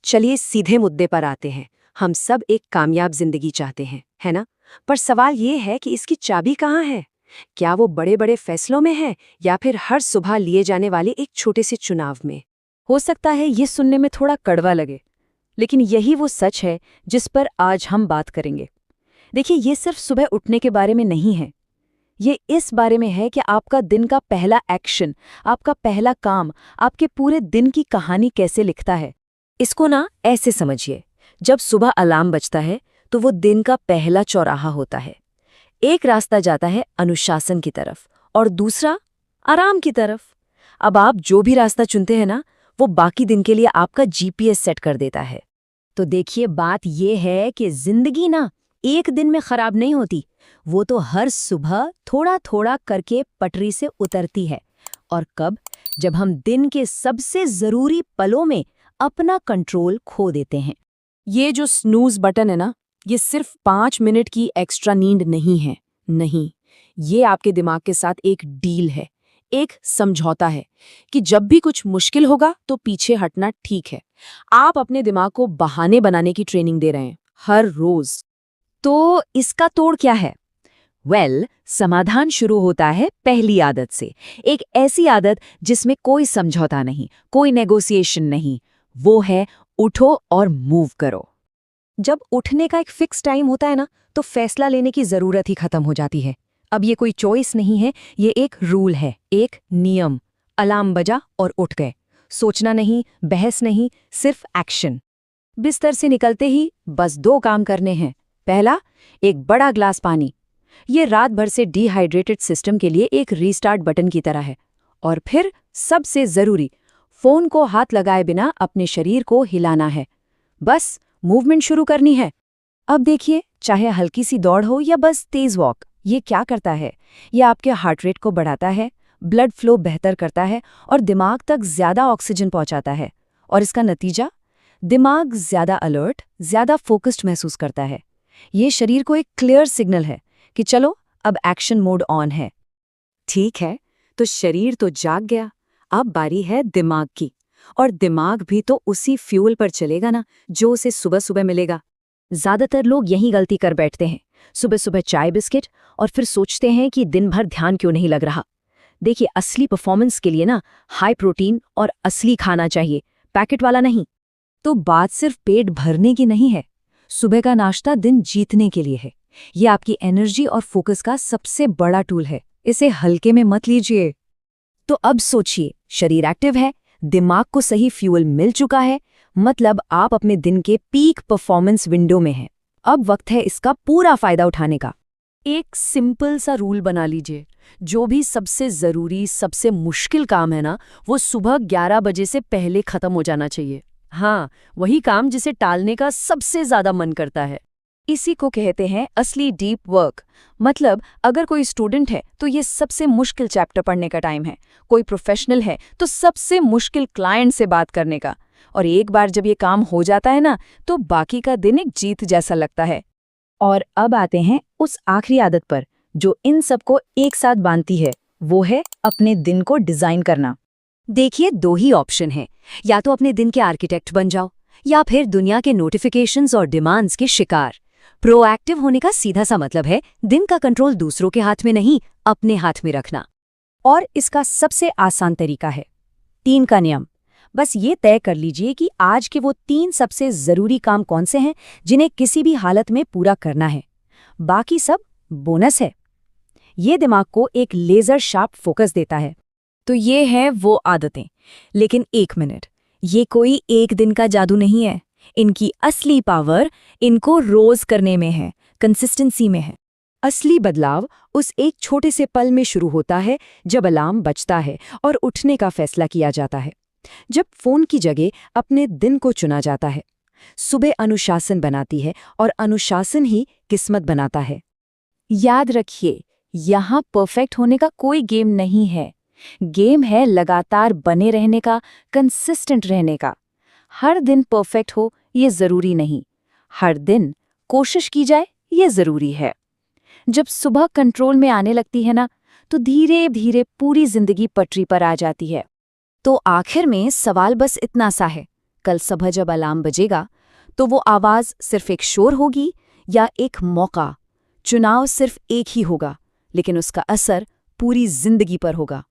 चलिए सीधे मुद्दे पर आते हैं। हम सब एक कामयाब जिंदगी चाहते हैं, है ना? पर सवाल ये है कि इसकी चाबी कहाँ है? क्या वो बड़े बड़े फैसलों में है या फिर हर सुबह लिए जाने वाले एक छोटे से चुनाव में? हो सकता है ये सुनने में थोड़ा कड़वा लगे, लेकिन यही वो सच है जिस पर आज हम बात करेंगे। देखिए, ये सिर्फ सुबह उठने के बारे में नहीं है। ये इस बारे में है कि आपका दिन का पहला एक्शन, आपका पहला काम, आपके पूरे दिन की कहानी कैसे लिखता है। इसको ना ऐसे समझिए, जब सुबह अलार्म बजता है तो वो दिन का पहला चौराहा होता है। एक रास्ता जाता है अनुशासन की तरफ और दूसरा आराम की तरफ। अब आप जो भी रास्ता चुनते हैं ना, वो बाकी दिन के लिए आपका जीपीएस सेट कर देता है। तो देखिए, बात ये है कि जिंदगी ना एक दिन में खराब नहीं होती, वो तो हर सुबह थोड़ा थोड़ा करके पटरी से उतरती है। और कब? जब हम दिन के सबसे जरूरी पलों में अपना कंट्रोल खो देते हैं। ये जो स्नूज बटन है ना, ये सिर्फ 5 मिनट की एक्स्ट्रा नींद नहीं है। नहीं, ये आपके दिमाग के साथ एक डील है, एक समझौता है कि जब भी कुछ मुश्किल होगा तो पीछे हटना ठीक है। आप अपने दिमाग को बहाने बनाने की ट्रेनिंग दे रहे हैं हर रोज। तो इसका तोड़ क्या है? समाधान शुरू होता है पहली आदत से। एक ऐसी आदत जिसमें कोई समझौता नहीं, कोई नेगोशिएशन नहीं। वो है उठो और मूव करो। जब उठने का एक फिक्स टाइम होता है ना, तो फैसला लेने की जरूरत ही खत्म हो जाती है। अब ये कोई चॉइस नहीं है, ये एक रूल है, एक नियम। अलार्म बजा और उठ गए। सोचना नहीं, बहस नहीं, सिर्फ एक्शन। बिस्तर से निकलते ही बस 2 काम करने हैं। पहला, एक बड़ा ग्लास पानी। ये रात भर से डिहाइड्रेटेड सिस्टम के लिए एक रीस्टार्ट बटन की तरह है। और फिर सबसे जरूरी, फोन को हाथ लगाए बिना अपने शरीर को हिलाना है। बस मूवमेंट शुरू करनी है। अब देखिए, चाहे हल्की सी दौड़ हो या बस तेज वॉक, ये क्या करता है? ये आपके हार्ट रेट को बढ़ाता है, ब्लड फ्लो बेहतर करता है और दिमाग तक ज्यादा ऑक्सीजन पहुंचाता है। और इसका नतीजा, दिमाग ज्यादा अलर्ट, ज्यादा फोकस्ड महसूस करता है। ये शरीर को एक क्लियर सिग्नल है कि चलो अब एक्शन मोड ऑन है। ठीक है, तो शरीर तो जाग गया, अब बारी है दिमाग की। और दिमाग भी तो उसी फ्यूल पर चलेगा ना, जो उसे सुबह सुबह मिलेगा। ज्यादातर लोग यही गलती कर बैठते हैं, सुबह सुबह चाय बिस्किट, और फिर सोचते हैं कि दिन भर ध्यान क्यों नहीं लग रहा। देखिए, असली परफॉर्मेंस के लिए ना हाई प्रोटीन और असली खाना चाहिए, पैकेट वाला नहीं। तो बात सिर्फ पेट भरने की नहीं है। सुबह का नाश्ता दिन जीतने के लिए है। ये आपकी एनर्जी और फोकस का सबसे बड़ा टूल है। इसे हल्के में मत लीजिए। तो अब सोचिए, शरीर एक्टिव है, दिमाग को सही फ्यूल मिल चुका है, मतलब आप अपने दिन के पीक परफॉर्मेंस विंडो में हैं। अब वक्त है इसका पूरा फायदा उठाने का। एक सिंपल सा रूल बना लीजिए, जो भी सबसे जरूरी, सबसे मुश्किल काम है ना, वो सुबह 11 बजे से पहले खत्म हो जाना चाहिए। हाँ, वही काम जिसे टालने का सबसे ज्यादा मन करता है। इसी को कहते हैं असली डीप वर्क। मतलब अगर कोई स्टूडेंट है तो ये सबसे मुश्किल चैप्टर पढ़ने का टाइम है, कोई प्रोफेशनल है तो सबसे मुश्किल क्लाइंट से बात करने का। और एक बार जब ये काम हो जाता है ना, तो बाकी का दिन एक जीत जैसा लगता है। और अब आते हैं उस आखिरी आदत पर, जो इन सबको एक साथ बांधती है। वो है अपने दिन को डिजाइन करना। देखिए, 2 ही ऑप्शन हैं, या तो अपने दिन के आर्किटेक्ट बन जाओ, या फिर दुनिया के नोटिफिकेशंस और डिमांड्स के शिकार। प्रोएक्टिव होने का सीधा सा मतलब है दिन का कंट्रोल दूसरों के हाथ में नहीं, अपने हाथ में रखना। और इसका सबसे आसान तरीका है 3 का नियम। बस ये तय कर लीजिए कि आज के वो 3 सबसे जरूरी काम कौन से हैं, जिन्हें किसी भी हालत में पूरा करना है। बाकी सब बोनस है। ये दिमाग को एक लेजर शार्प फोकस देता है। तो ये हैं वो आदतें। लेकिन 1 मिनट, ये कोई एक दिन का जादू नहीं है। इनकी असली पावर इनको रोज करने में है, कंसिस्टेंसी में है। असली बदलाव उस एक छोटे से पल में शुरू होता है, जब अलार्म बजता है और उठने का फैसला किया जाता है। जब फोन की जगह अपने दिन को चुना जाता है। सुबह अनुशासन बनाती है और अनुशासन ही किस्मत बनाता है। याद रखिए, यहाँ परफेक्ट होने का कोई गेम नहीं है। गेम है लगातार बने रहने का, कंसिस्टेंट रहने का। हर दिन परफेक्ट हो ये जरूरी नहीं, हर दिन कोशिश की जाए ये जरूरी है। जब सुबह कंट्रोल में आने लगती है ना, तो धीरे धीरे पूरी जिंदगी पटरी पर आ जाती है। तो आखिर में सवाल बस इतना सा है, कल सुबह जब अलार्म बजेगा तो वो आवाज़ सिर्फ एक शोर होगी या एक मौका? चुनाव सिर्फ एक ही होगा, लेकिन उसका असर पूरी जिंदगी पर होगा।